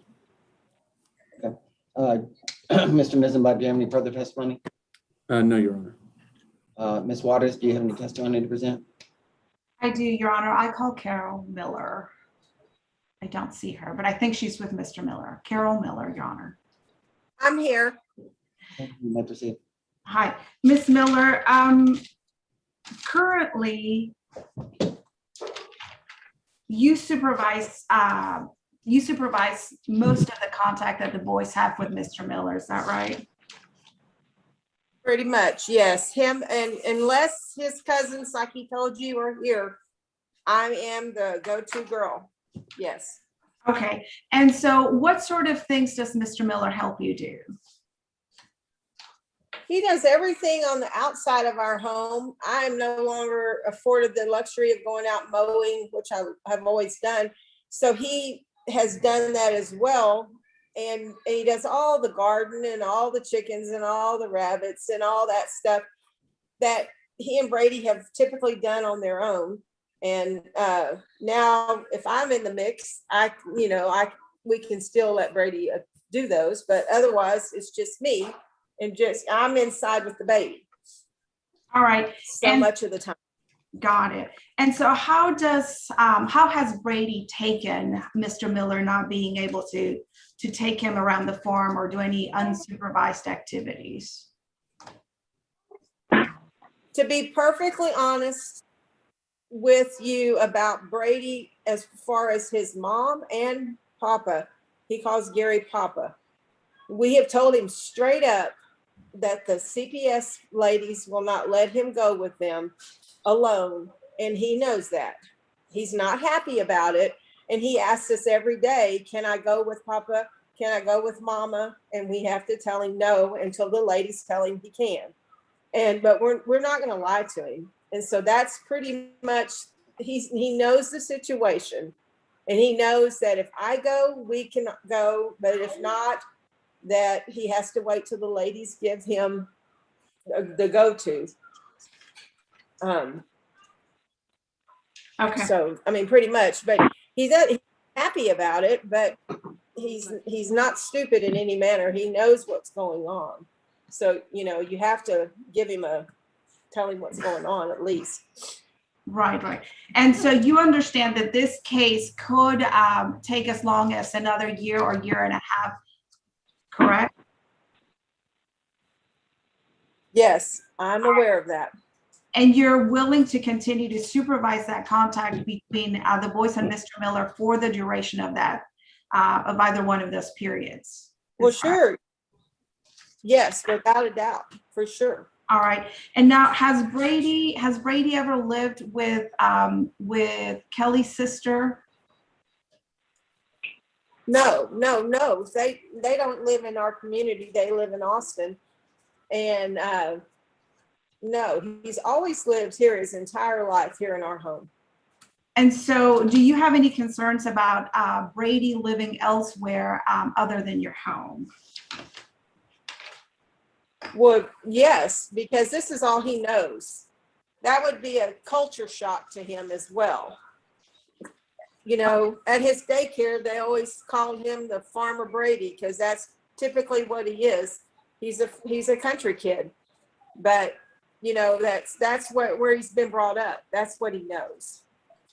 Mr. Mizenbach, do you have any further testimony?
No, Your Honor.
Ms. Waters, do you have any testimony to present?
I do, Your Honor. I call Carol Miller. I don't see her, but I think she's with Mr. Miller. Carol Miller, Your Honor.
I'm here.
You may proceed.
Hi, Ms. Miller. Currently, you supervise most of the contact that the boys have with Mr. Miller. Is that right?
Pretty much, yes. Him, and unless his cousins, like he told you, are here, I am the go-to girl. Yes.
Okay. And so what sort of things does Mr. Miller help you do?
He does everything on the outside of our home. I am no longer afforded the luxury of going out mowing, which I've always done. So he has done that as well. And he does all the garden and all the chickens and all the rabbits and all that stuff that he and Brady have typically done on their own. And now if I'm in the mix, we can still let Brady do those, but otherwise it's just me. And I'm inside with the baby.
All right.
So much of the time.
Got it. And so how has Brady taken Mr. Miller not being able to take him around the farm or do any unsupervised activities?
To be perfectly honest with you about Brady, as far as his mom and Papa, he calls Gary Papa. We have told him straight up that the CPS ladies will not let him go with them alone. And he knows that. He's not happy about it. And he asks us every day, can I go with Papa? Can I go with Mama? And we have to tell him no until the ladies tell him he can. But we're not going to lie to him. And so that's pretty much, he knows the situation. And he knows that if I go, we can go. But if not, that he has to wait till the ladies give him the go-to.
Okay.
So, I mean, pretty much, but he's happy about it, but he's not stupid in any manner. He knows what's going on. So, you have to tell him what's going on at least.
Right. And so you understand that this case could take as long as another year or year and a half, correct?
Yes, I'm aware of that.
And you're willing to continue to supervise that contact between the boys and Mr. Miller for the duration of that, of either one of those periods?
Well, sure. Yes, without a doubt, for sure.
All right. And now, has Brady ever lived with Kelly's sister?
No. They don't live in our community. They live in Austin. And no, he's always lived here his entire life here in our home.
And so do you have any concerns about Brady living elsewhere other than your home?
Well, yes, because this is all he knows. That would be a culture shock to him as well. At his daycare, they always called him the Farmer Brady because that's typically what he is. He's a country kid, but that's where he's been brought up. That's what he knows.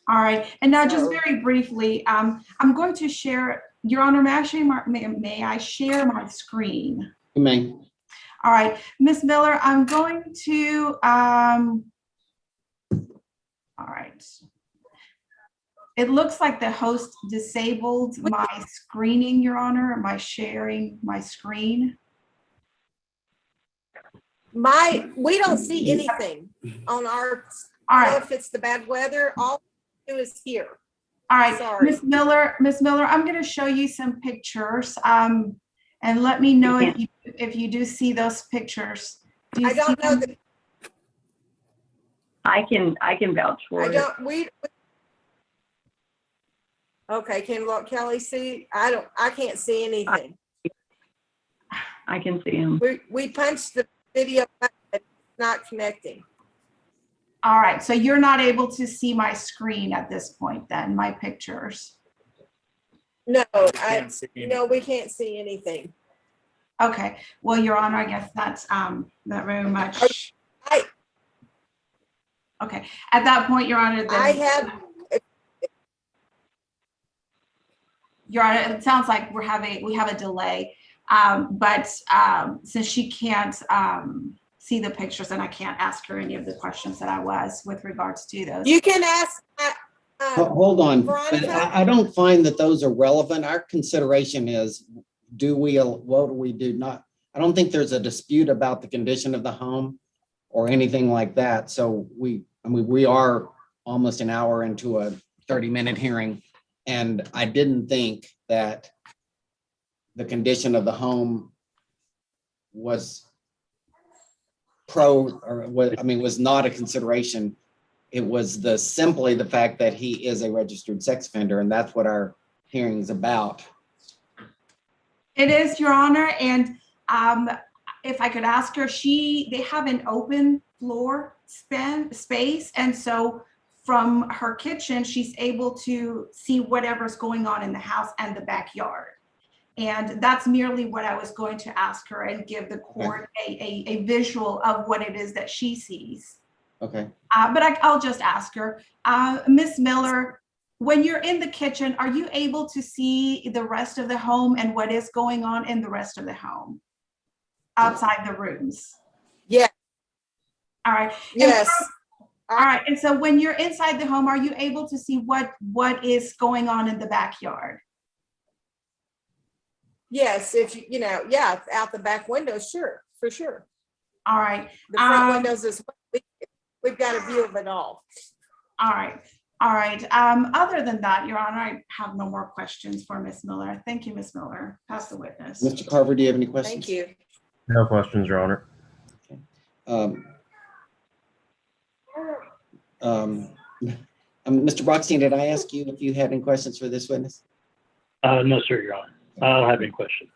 All right, and now just
So-
very briefly, I'm going to share, Your Honor, may I share my screen?
You may.
All right, Ms. Miller, I'm going to, all right. It looks like the host disabled my screening, Your Honor, my sharing my screen.
We don't see anything on our,
All
I don't know
right,
if it's the bad weather, all we do is here.
all right,
Sorry.
Ms. Miller, I'm going to show you some pictures, and let me know if you do see those pictures. Do you
I don't
see
know
them?
that,
I can vouch for
I
it.
don't, okay, can Kelly see? I can't see anything.
I can see him.
We punched the video, button, it's not connecting.
All right, so you're not able to see my screen at this point then, my pictures.
No,
can't see
no, we can't see anything.
Okay, well, Your Honor, I guess that's not very much. Okay, at that point, Your Honor,
I
then,
have,
Your Honor, it sounds like we have a delay. But since she can't see the pictures, and I can't ask her any of the questions that I was with regards to those.
you can ask,
Hold on, but
Veronica?
I don't find that those are relevant. Our consideration is, what do we do not? I don't think there's a dispute about the condition of the home or anything like that. So we are almost an hour into a 30-minute hearing, and I didn't think that the condition of the home was was not a consideration. It was simply the fact that he is a registered sex offender, and that's what our hearing is about.
It is, Your Honor, and if I could ask her, they have an open floor space, and so from her kitchen, she's able to see whatever's going on in the house and the backyard. And that's merely what I was going to ask her and give the court a visual of what it is that she sees.
Okay.
But I'll just ask her, Ms. Miller, when you're in the kitchen, are you able to see the rest of the home and what is going on in the rest of the home outside the rooms?
Yeah.
All right.
Yes.
All right. And so when you're inside the home, are you able to see what is going on in the backyard?
Yes, if yeah, out the back window, sure, for sure.
All right.
The front windows as well. We've got a view of it all.
All right. All right. Other than that, Your Honor, I have no more questions for Ms. Miller. Thank you, Ms. Miller. Pass the witness.
Mr. Carver, do you have any questions?
Thank you.
No questions, Your Honor.
Mr. Brockstein, did I ask you if you had any questions for this witness?
No, sir, Your Honor. I don't have any questions.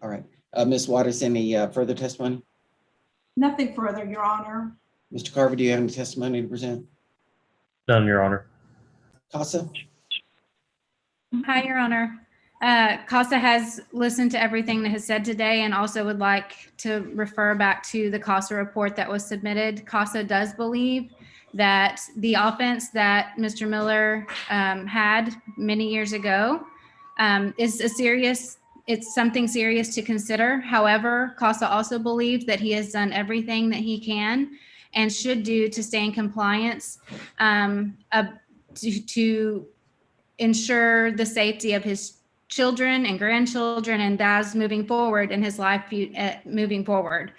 All right. Ms. Waters, any further testimony?
Nothing further, Your Honor.
Mr. Carver, do you have any testimony to present?
None, Your Honor.
Casa?
Hi, Your Honor. CASA has listened to everything that has said today and also would like to refer back to the CASA report that was submitted. CASA does believe that the offense that Mr. Miller had many years ago it's something serious to consider. However, CASA also believes that he has done everything that he can and should do to stay in compliance to ensure the safety of his children and grandchildren and as moving forward in his life moving forward.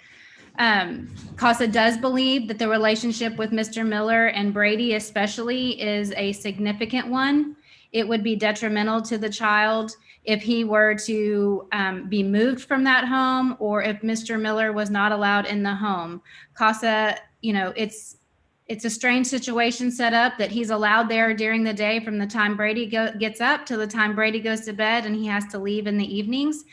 CASA does believe that the relationship with Mr. Miller and Brady especially is a significant one. It would be detrimental to the child if he were to be moved from that home or if Mr. Miller was not allowed in the home. CASA, it's a strange situation set up that he's allowed there during the day from the time Brady gets up to the time Brady goes to bed and he has to leave in the evenings.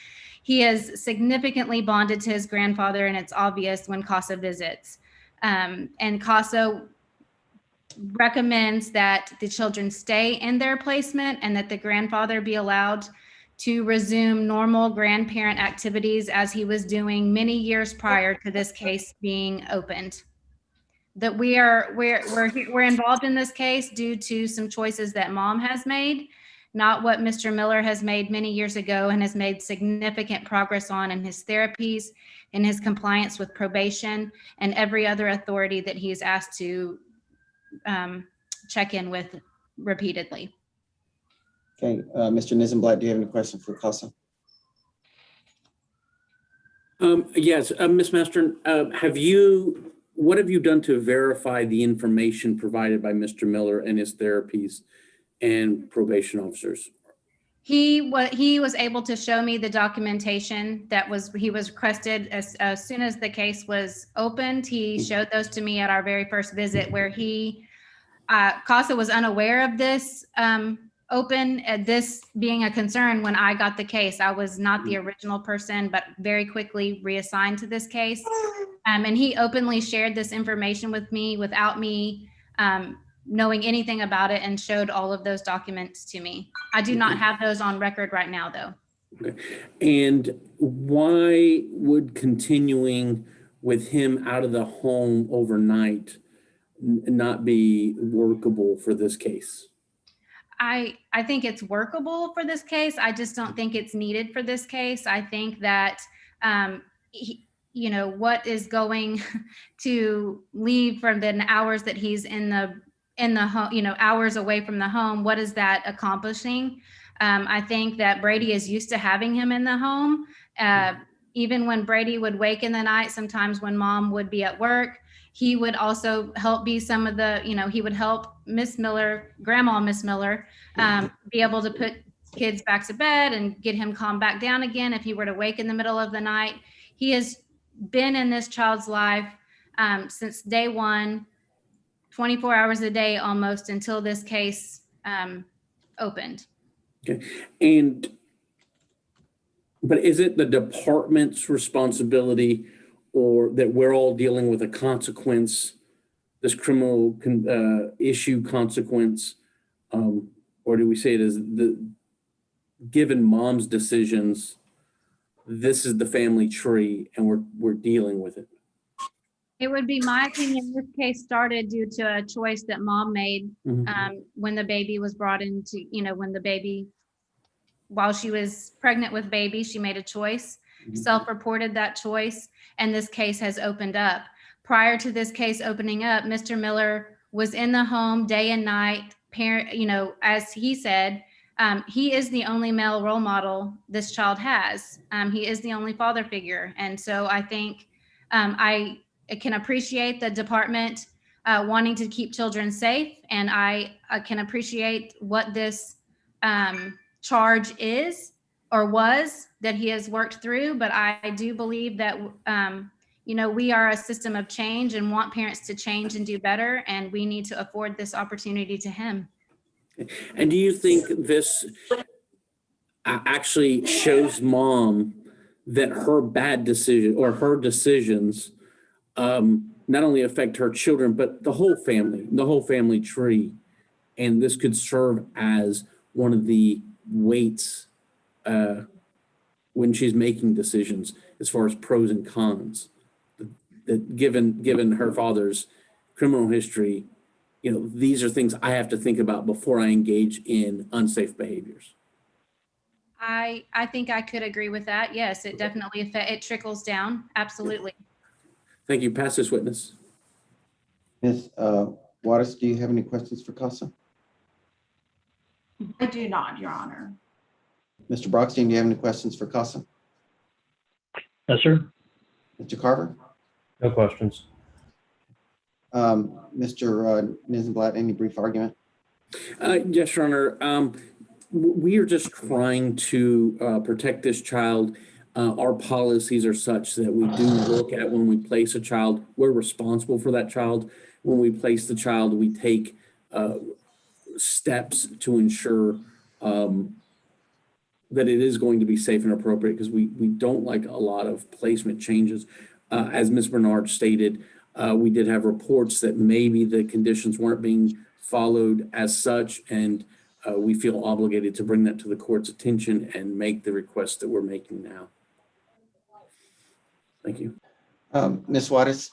He is significantly bonded to his grandfather, and it's obvious when CASA visits. And CASA recommends that the children stay in their placement and that the grandfather be allowed to resume normal grandparent activities as he was doing many years prior to this case being opened. that we're involved in this case due to some choices that mom has made, not what Mr. Miller has made many years ago and has made significant progress on in his therapies, in his compliance with probation, and every other authority that he's asked to check in with repeatedly.
Okay, Mr. Nizenblatt, do you have any questions for CASA?
Yes, Ms. Mastern, what have you done to verify the information provided by Mr. Miller and his therapies and probation officers?
He was able to show me the documentation that he was requested as soon as the case was opened. He showed those to me at our very first visit, where CASA was unaware of this this being a concern when I got the case. I was not the original person, but very quickly reassigned to this case. And he openly shared this information with me without me knowing anything about it, and showed all of those documents to me. I do not have those on record right now, though.
Okay. And why would continuing with him out of the home overnight not be workable for this case?
I think it's workable for this case. I just don't think it's needed for this case. I think that, what is going to leave from the hours that he's in the home, hours away from the home, what is that accomplishing? I think that Brady is used to having him in the home. Even when Brady would wake in the night, sometimes when mom would be at work, he would also help be some of the, he would help Miss Miller, Grandma Miss Miller, be able to put kids back to bed and get him calmed back down again if he were to wake in the middle of the night. He has been in this child's life since day one, 24 hours a day almost, until this case opened.
Okay. But is it the department's responsibility, or that we're all dealing with a consequence, this criminal issue consequence, or do we say it is given mom's decisions, this is the family tree and we're dealing with it?
It would be my opinion this case started due to a choice that mom made when the baby was brought into, while she was pregnant with baby, she made a choice, self-reported that choice, and this case has opened up. Prior to this case opening up, Mr. Miller was in the home day and night, parent, as he said, he is the only male role model this child has. He is the only father figure. And so I think I can appreciate the department wanting to keep children safe. And I can appreciate what this charge is or was that he has worked through. But I do believe that, we are a system of change and want parents to change and do better. And we need to afford this opportunity to him.
And do you think this actually shows mom that her bad decision or her decisions not only affect her children, but the whole family tree? And this could serve as one of the weights when she's making decisions as far as pros and cons. That given her father's criminal history, these are things I have to think about before I engage in unsafe behaviors.
I think I could agree with that. Yes, it definitely it trickles down. Absolutely.
Thank you. Pass this witness.
Ms. Waters, do you have any questions for CASA?
I do not, Your Honor.
Mr. Brockstein, do you have any questions for CASA?
Yes, sir.
Mr. Carver?
No questions.
Mr. Nizenblatt, any brief argument?
Yes, Your Honor. We are just trying to protect this child. Our policies are such that we do look at when we place a child, we're responsible for that child. When we place the child, we take steps to ensure that it is going to be safe and appropriate, because we don't like a lot of placement changes. As Ms. Bernard stated, we did have reports that maybe the conditions weren't being followed as such, and we feel obligated to bring that to the court's attention and make the request that we're making now. Thank you.
Ms. Waters?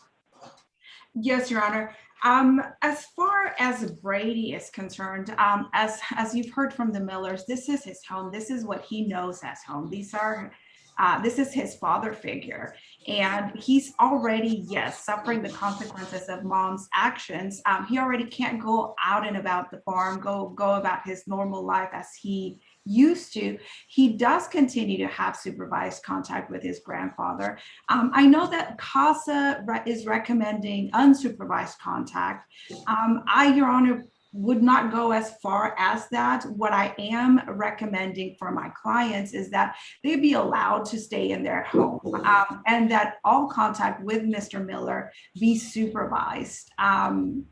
Yes, Your Honor. As far as Brady is concerned, as you've heard from the Millers, this is his home. This is what he knows as home. This is his father figure, and he's already, yes, suffering the consequences of mom's actions. He already can't go out and about the farm, go about his normal life as he used to. He does continue to have supervised contact with his grandfather. I know that CASA is recommending unsupervised contact. Your Honor, would not go as far as that. What I am recommending for my clients is that they be allowed to stay in their home, and that all contact with Mr. Miller be supervised. And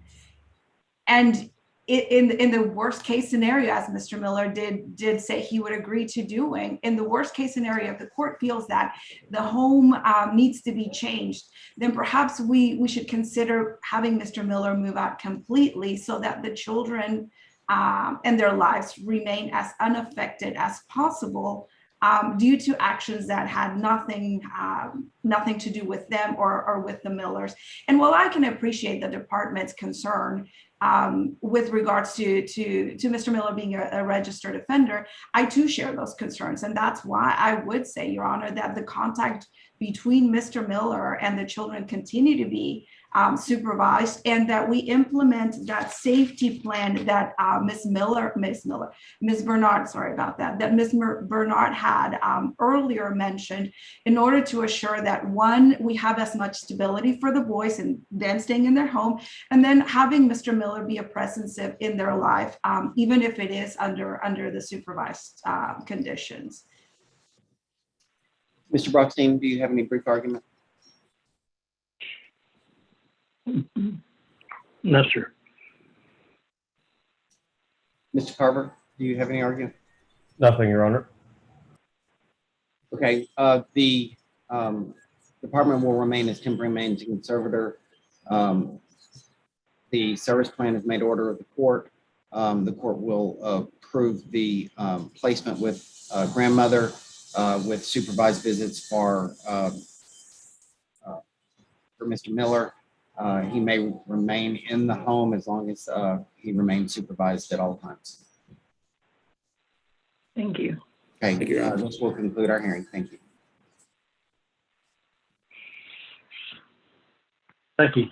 in the worst case scenario, as Mr. Miller did say he would agree to doing, in the worst case scenario, if the court feels that the home needs to be changed, then perhaps we should consider having Mr. Miller move out completely so that the children and their lives remain as unaffected as possible, due to actions that had nothing to do with them or with the Millers. And while I can appreciate the department's concern with regards to Mr. Miller being a registered offender, I too share those concerns. And that's why I would say, Your Honor, that the contact between Mr. Miller and the children continue to be supervised, and that we implement that safety plan that Ms. Bernard, sorry about that Ms. Bernard had earlier mentioned, in order to assure that, one, we have as much stability for the boys and then staying in their home, and then having Mr. Miller be a presence in their life, even if it is under the supervised conditions.
Mr. Brockstein, do you have any brief argument?
No, sir.
Mr. Carver, do you have any argument?
Nothing, Your Honor.
Okay, the department will remain as temporary managing conservator. The service plan is made order of the court. The court will approve the placement with grandmother with supervised visits for Mr. Miller. He may remain in the home as long as he remains supervised at all times.
Thank you.
Okay,
Thank you.
this will conclude our hearing. Thank you.
Thank you.